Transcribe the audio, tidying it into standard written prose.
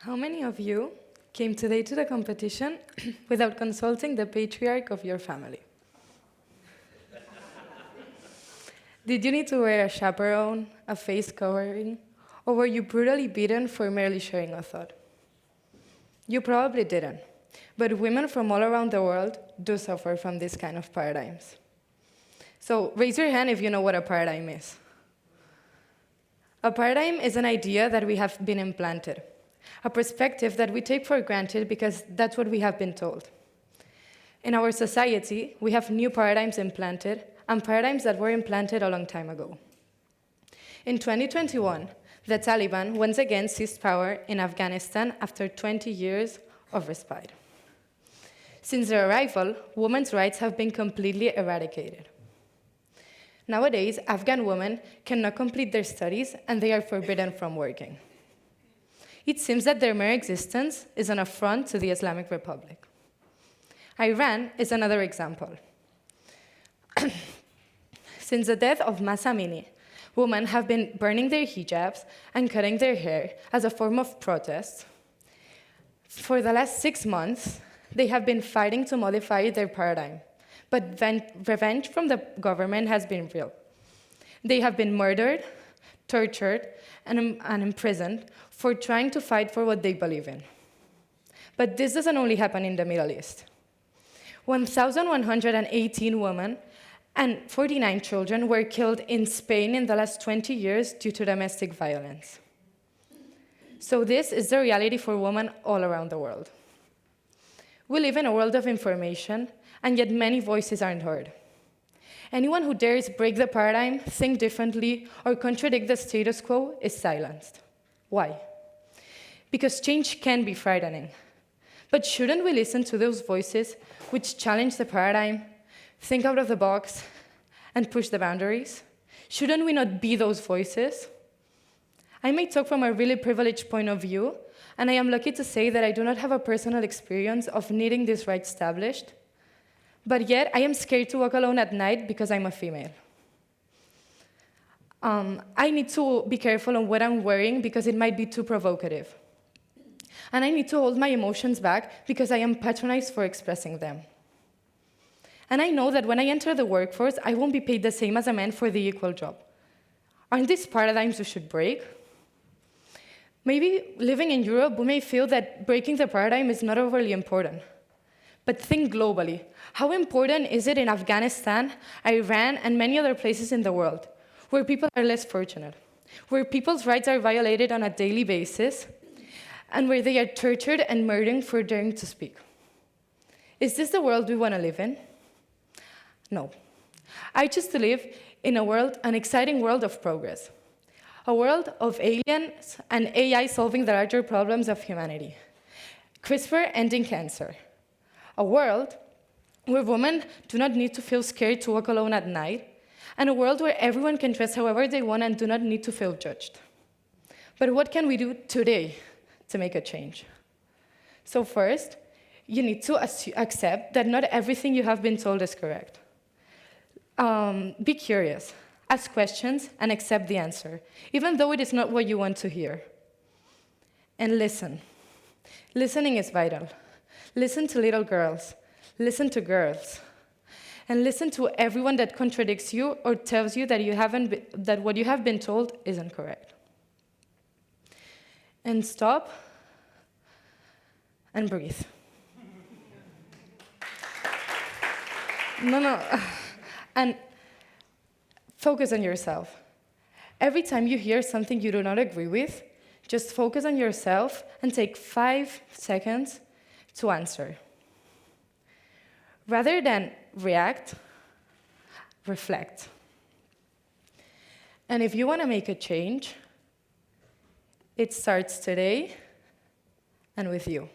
How many of you came today to the competition without consulting the patriarch of your family? Did you need to wear a chaperone, a face covering, or were you brutally beaten for merely sharing a thought? You probably didn't, but women from all around the world do suffer from this kind of paradigms. So raise your hand if you know what a paradigm is. A paradigm is an idea that we have been implanted, a perspective that we take for granted because that's what we have been told. In our society, we have new paradigms implanted and paradigms that were implanted a long time ago. In 2021, the Taliban once again seized power in Afghanistan after 20 years of respite. Since their arrival, women's rights have been completely eradicated. Nowadays, Afghan women cannot complete their studies and they are forbidden from working. It seems that their mere existence is an affront to the Islamic Republic. Iran is another example. Since the death of Mahsa Amini, women have been burning their hijabs and cutting their hair as a form of protest. For the last 6 months, they have been fighting to modify their paradigm, but revenge from the government has been real. They have been murdered, tortured, and imprisoned for trying to fight for what they believe in. But this doesn't only happen in the Middle East. 1,118 women and 49 children were killed in Spain in the last 20 years due to domestic violence. So this is the reality for women all around the world. We live in a world of information, and yet many voices aren't heard. Anyone who dares break the paradigm, think differently, or contradict the status quo is silenced. Why? Because change can be frightening. But shouldn't we listen to those voices which challenge the paradigm, think out of the box, and push the boundaries? Shouldn't we not be those voices? I may talk from a really privileged point of view, and I am lucky to say that I do not have a personal experience of needing this right established, but yet I am scared to walk alone at night because I'm a female. I need to be careful on what I'm wearing because it might be too provocative. And I need to hold my emotions back because I am patronized for expressing them. And I know that when I enter the workforce, I won't be paid the same as a man for the equal job. Aren't these paradigms we should break? Maybe living in Europe, we may feel that breaking the paradigm is not overly important. But think globally. How important is it in Afghanistan, Iran, and many other places in the world, where people are less fortunate, where people's rights are violated on a daily basis, and where they are tortured and murdered for daring to speak? Is this the world we want to live in? No. I choose to live in an exciting world of progress, a world of aliens and AI solving the larger problems of humanity, CRISPR ending cancer, a world where women do not need to feel scared to walk alone at night, and a world where everyone can dress however they want and do not need to feel judged. But what can we do today to make a change? So first, you need to accept that not everything you have been told is correct. Be curious, ask questions, and accept the answer, even though it is not what you want to hear. And listen. Listening is vital. Listen to little girls. Listen to girls. And listen to everyone that contradicts you or tells you that what you have been told isn't correct. And stop and breathe. No. And focus on yourself. Every time you hear something you do not agree with, just focus on yourself and take 5 seconds to answer. Rather than react, reflect. And if you want to make a change, it starts today and with you.